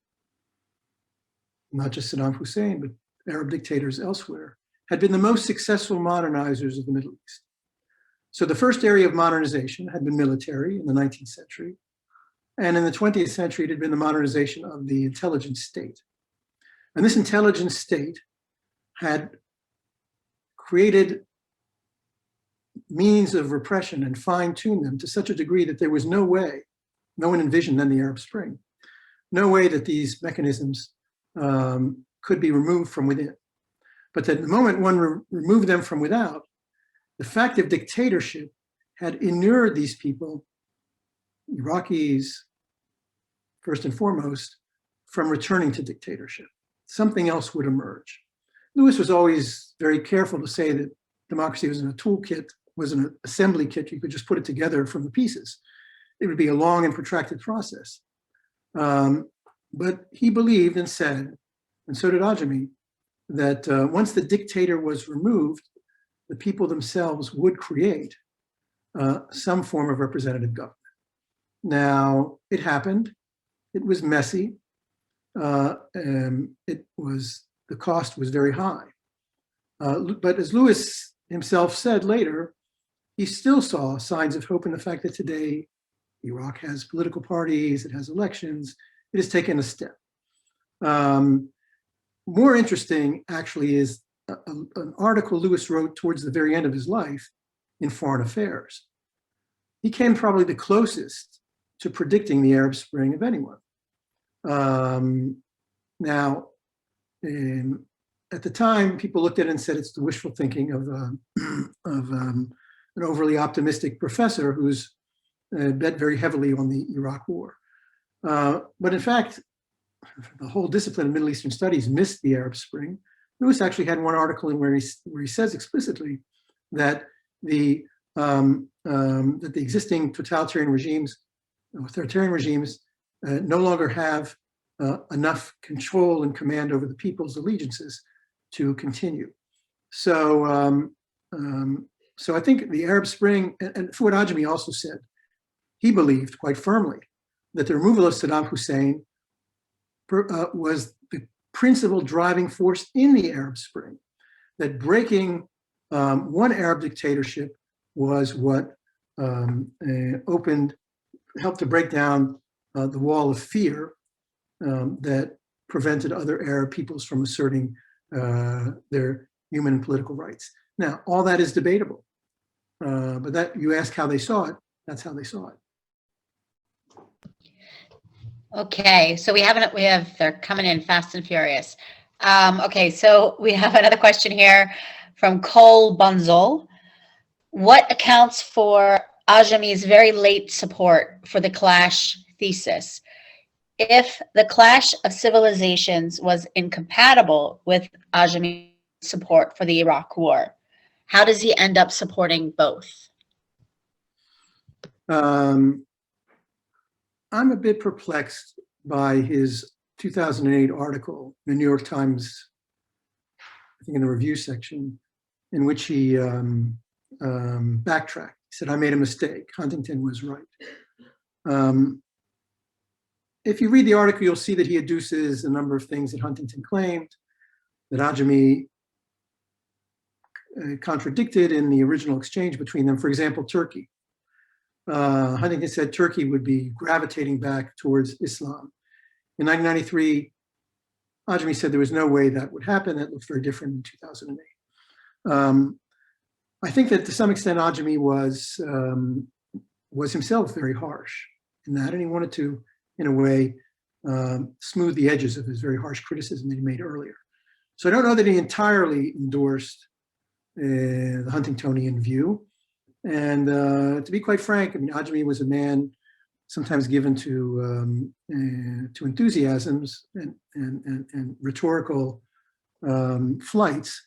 not just Saddam Hussein, but Arab dictators elsewhere, had been the most successful modernizers of the Middle East. So the first area of modernization had been military in the 19th century. And in the 20th century, it had been the modernization of the intelligence state. And this intelligence state had created means of repression and fine-tuned them to such a degree that there was no way, no one envisioned then the Arab Spring, no way that these mechanisms could be removed from within. But that the moment one removed them from without, the fact of dictatorship had inured these people, Iraqis first and foremost, from returning to dictatorship. Something else would emerge. Lewis was always very careful to say that democracy wasn't a toolkit, wasn't an assembly kit. You could just put it together from the pieces. It would be a long and protracted process. But he believed and said, and so did Ajami, that once the dictator was removed, the people themselves would create some form of representative government. Now, it happened. It was messy. The cost was very high. But as Lewis himself said later, he still saw signs of hope in the fact that today Iraq has political parties, it has elections, it has taken a step. More interesting, actually, is an article Lewis wrote towards the very end of his life in Foreign Affairs. He came probably the closest to predicting the Arab Spring of anyone. Now, at the time, people looked at it and said it's the wishful thinking of an overly optimistic professor who's bet very heavily on the Iraq War. But in fact, the whole discipline of Middle Eastern studies missed the Arab Spring. Lewis actually had one article in where he says explicitly that the existing totalitarian regimes no longer have enough control and command over the people's allegiances to continue. So, so I think the Arab Spring, and Fouad Ajami also said, he believed quite firmly that the removal of Saddam Hussein was the principal driving force in the Arab Spring, that breaking one Arab dictatorship was what helped to break down the wall of fear that prevented other Arab peoples from asserting their human and political rights. Now, all that is debatable, but that you ask how they saw it, that's how they saw it. Okay, so they're coming in fast and furious. Okay, so we have another question here from Cole Bunzel. What accounts for Ajami's very late support for the clash thesis? If the clash of civilizations was incompatible with Ajami's support for the Iraq War, how does he end up supporting both? I'm a bit perplexed by his 2008 article in the New York Times, I think in the review section, in which he backtracked. He said, I made a mistake. Huntington was right. If you read the article, you'll see that he adduces a number of things that Huntington claimed, that Ajami contradicted in the original exchange between them. For example, Turkey. Huntington said Turkey would be gravitating back towards Islam. In 1993, Ajami said there was no way that would happen. That looked very different in 2008. I think that to some extent Ajami was himself very harsh in that, and he wanted to, in a way, smooth the edges of his very harsh criticism that he made earlier. So I don't know that he entirely endorsed the Huntingtonian view. And to be quite frank, I mean, Ajami was a man sometimes given to enthusiasms and rhetorical flights,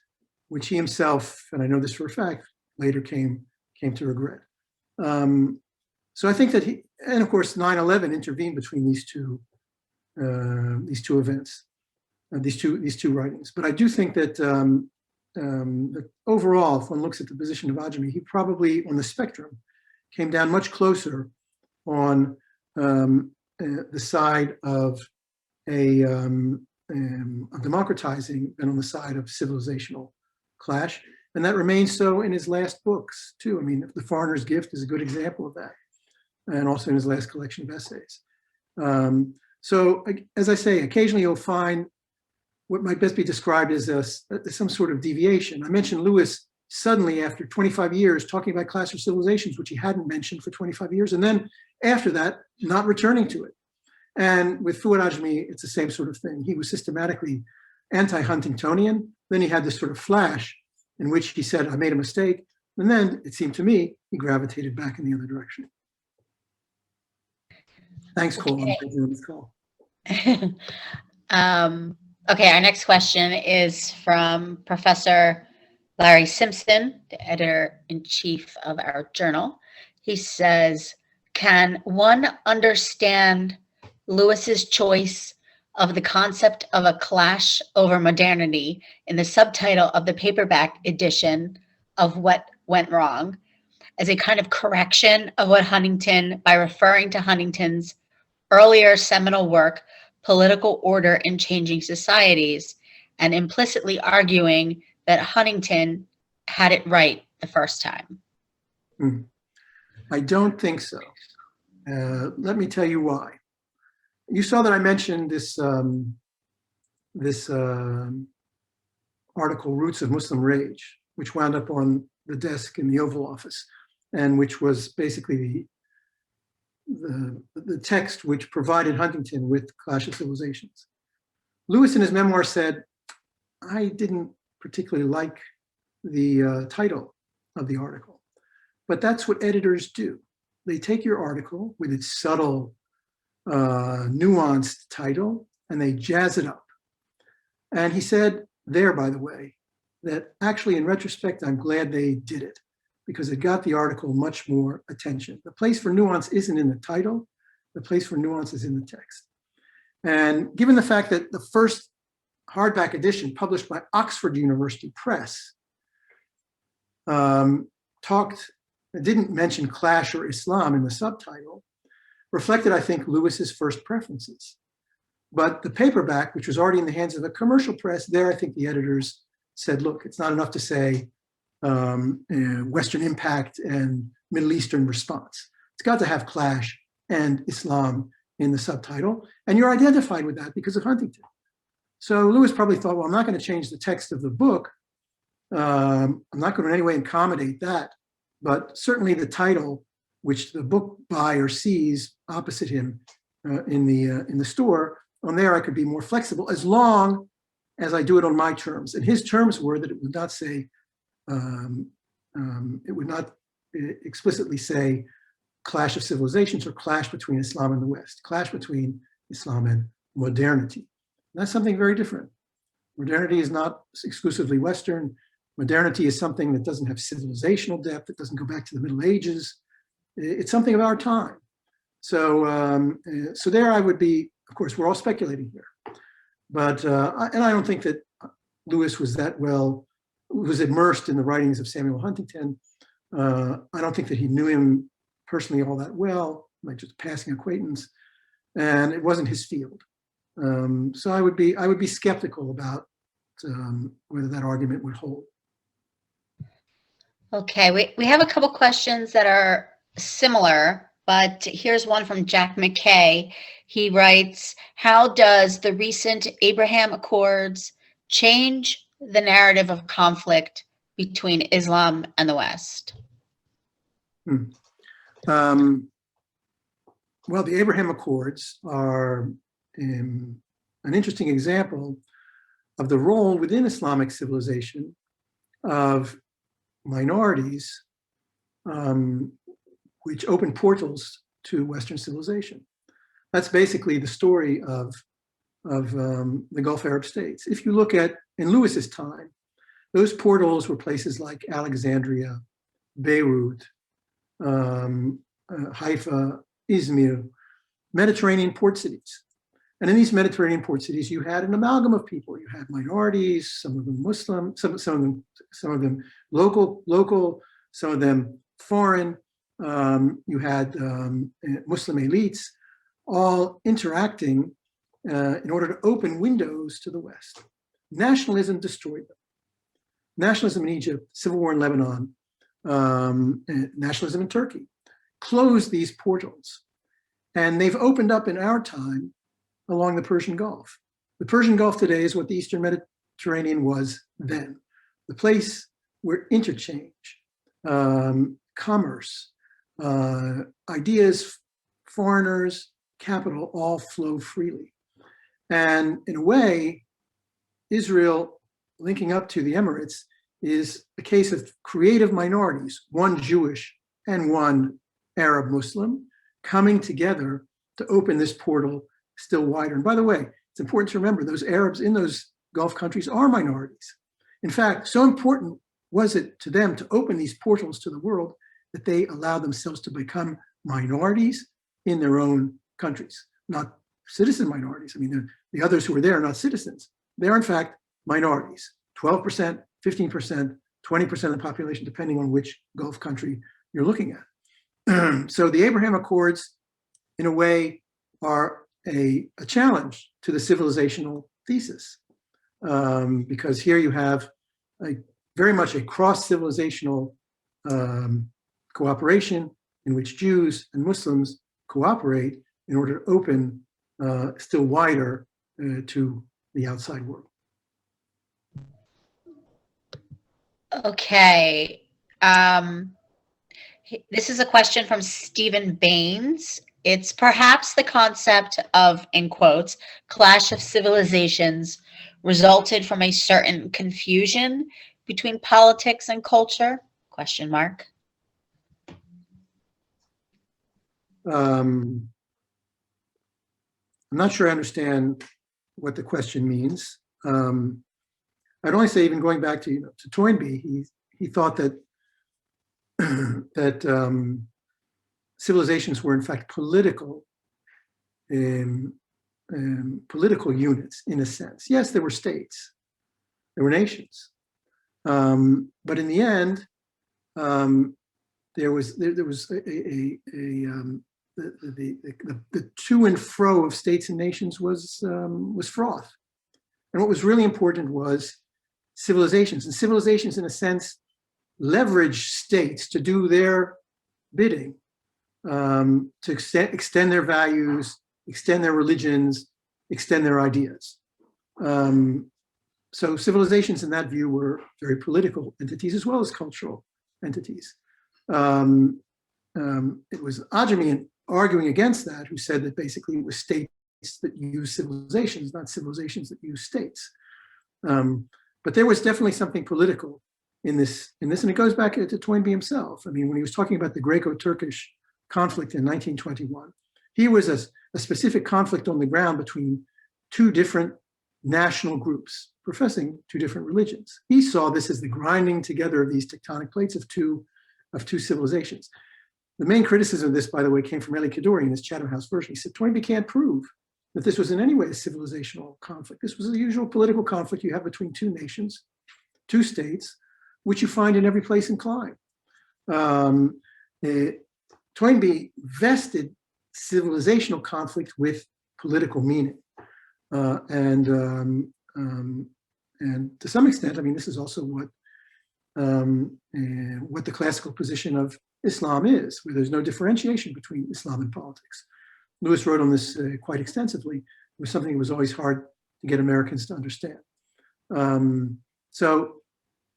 which he himself, and I know this for a fact, later came to regret. So I think that he, and of course, 9/11 intervened between these two events, these two writings. But I do think that overall, if one looks at the position of Ajami, he probably, on the spectrum, came down much closer on the side of democratizing than on the side of civilizational clash. And that remains so in his last books, too. I mean, The Foreigner's Gift is a good example of that, and also in his last collection of essays. So, as I say, occasionally you'll find what might best be described as some sort of deviation. I mentioned Lewis suddenly, after 25 years, talking about Clash of Civilizations, which he hadn't mentioned for 25 years, and then after that, not returning to it. And with Fouad Ajami, it's the same sort of thing. He was systematically anti-Huntingtonian. Then he had this sort of flash in which he said, I made a mistake. And then it seemed to me, he gravitated back in the other direction. Thanks, Cole. Okay. I'm doing this call. Okay, our next question is from Professor Larry Simpson, the editor-in-chief of our journal. He says, can one understand Lewis's choice of the concept of a clash over modernity in the subtitle of the paperback edition of What Went Wrong as a kind of correction of what Huntington, by referring to Huntington's earlier seminal work, Political Order in Changing Societies, and implicitly arguing that Huntington had it right the first time? I don't think so. Let me tell you why. You saw that I mentioned this article, Roots of Muslim Rage, which wound up on the desk in the Oval Office, and which was basically the text which provided Huntington with Clash of Civilizations. Lewis in his memoir said, I didn't particularly like the title of the article, but that's what editors do. They take your article with its subtle, nuanced title, and they jazz it up. And he said there, by the way, that actually in retrospect, I'm glad they did it, because it got the article much more attention. The place for nuance isn't in the title, the place for nuance is in the text. And given the fact that the first hardback edition published by Oxford University Press didn't mention Clash or Islam in the subtitle, reflected, I think, Lewis's first preferences. But the paperback, which was already in the hands of a commercial press, there I think the editors said, look, it's not enough to say Western impact and Middle Eastern response. It's got to have Clash and Islam in the subtitle, and you're identified with that because of Huntington. So Lewis probably thought, well, I'm not going to change the text of the book. I'm not going to in any way accommodate that, but certainly the title, which the book buyer sees opposite him in the store, on there I could be more flexible as long as I do it on my terms. And his terms were that it would not say, it would not explicitly say Clash of Civilizations or clash between Islam and the West, clash between Islam and modernity. And that's something very different. Modernity is not exclusively Western. Modernity is something that doesn't have civilizational depth. It doesn't go back to the Middle Ages. It's something of our time. So, so there I would be, of course, we're all speculating here. But, and I don't think that Lewis was that was immersed in the writings of Samuel Huntington. I don't think that he knew him personally all that well, like just passing acquaintance, and it wasn't his field. So I would be skeptical about whether that argument would hold. Okay, we have a couple questions that are similar, but here's one from Jack McKay. He writes, how does the recent Abraham Accords change the narrative of conflict between Islam and the West? well, the Abraham Accords are an interesting example of the role within Islamic civilization of minorities, which open portals to Western civilization. That's basically the story of the Gulf Arab states. If you look at, in Lewis's time, those portals were places like Alexandria, Beirut, Haifa, Izmir, Mediterranean port cities. And in these Mediterranean port cities, you had an amalgam of people. You had minorities, some of them Muslim, some of them local, some of them foreign. You had Muslim elites all interacting in order to open windows to the West. Nationalism destroyed them. Nationalism in Egypt, civil war in Lebanon, and nationalism in Turkey closed these portals. And they've opened up in our time along the Persian Gulf. The Persian Gulf today is what the Eastern Mediterranean was then. The place where interchange, commerce, ideas, foreigners, capital all flow freely. And in a way, Israel linking up to the Emirates is a case of creative minorities, one Jewish and one Arab Muslim, coming together to open this portal still wider. And by the way, it's important to remember those Arabs in those Gulf countries are minorities. In fact, so important was it to them to open these portals to the world that they allowed themselves to become minorities in their own countries, not citizen minorities. I mean, the others who are there are not citizens. They're in fact minorities, 12%, 15%, 20% of the population, depending on which Gulf country you're looking at. So the Abraham Accords, in a way, are a challenge to the civilizational thesis, because here you have very much a cross-civilizational cooperation in which Jews and Muslims cooperate in order to open still wider to the outside world. Okay. This is a question from Stephen Baines. It's perhaps the concept of, in quotes, clash of civilizations resulted from a certain confusion between politics and culture? Question mark. I'm not sure I understand what the question means. I'd only say, even going back to Toynbee, he thought that that civilizations were in fact political units in a sense. Yes, there were states, there were nations, but in the end, there was the to and fro of states and nations was fraught. And what was really important was civilizations. And civilizations, in a sense, leverage states to do their bidding, to extend their values, extend their religions, extend their ideas. So civilizations, in that view, were very political entities as well as cultural entities. It was Ajami arguing against that, who said that basically it was states that use civilizations, not civilizations that use states. But there was definitely something political in this, and it goes back to Toynbee himself. I mean, when he was talking about the Greco-Turkish conflict in 1921, he was a specific conflict on the ground between two different national groups professing two different religions. He saw this as the grinding together of these tectonic plates of two civilizations. The main criticism of this, by the way, came from Eli Kaduri in his Chatham House version. He said, Toynbee can't prove that this was in any way a civilizational conflict. This was the usual political conflict you have between two nations, two states, which you find in every place in Klein. Toynbee vested civilizational conflict with political meaning. And to some extent, I mean, this is also what the classical position of Islam is, where there's no differentiation between Islam and politics. Lewis wrote on this quite extensively. It was something that was always hard to get Americans to understand. So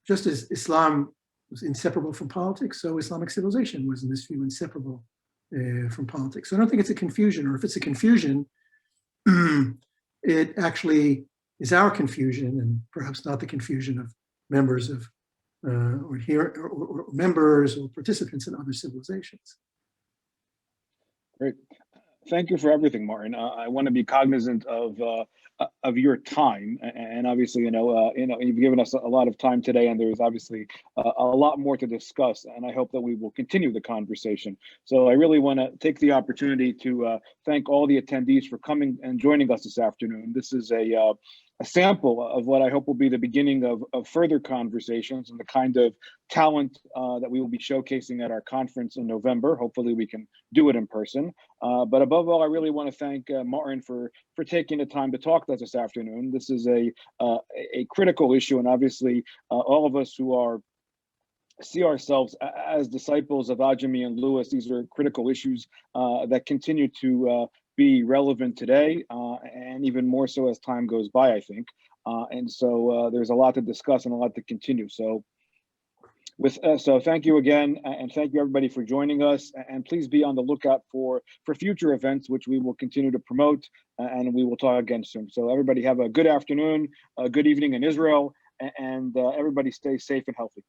just as Islam was inseparable from politics, so Islamic civilization was, in this view, inseparable from politics. So I don't think it's a confusion, or if it's a confusion, it actually is our confusion and perhaps not the confusion of members of or members or participants in other civilizations. Great. Thank you for everything, Martin. I want to be cognizant of your time, and obviously, you've given us a lot of time today, and there's obviously a lot more to discuss, and I hope that we will continue the conversation. So I really want to take the opportunity to thank all the attendees for coming and joining us this afternoon. This is a sample of what I hope will be the beginning of further conversations and the kind of talent that we will be showcasing at our conference in November. Hopefully we can do it in person. But above all, I really want to thank Martin for taking the time to talk to us this afternoon. This is a critical issue, and obviously all of us who see ourselves as disciples of Ajami and Lewis, these are critical issues that continue to be relevant today, and even more so as time goes by, I think. And so there's a lot to discuss and a lot to continue. So so thank you again, and thank you everybody for joining us. And please be on the lookout for future events, which we will continue to promote, and we will talk again soon. So everybody have a good afternoon, a good evening in Israel, and everybody stay safe and healthy.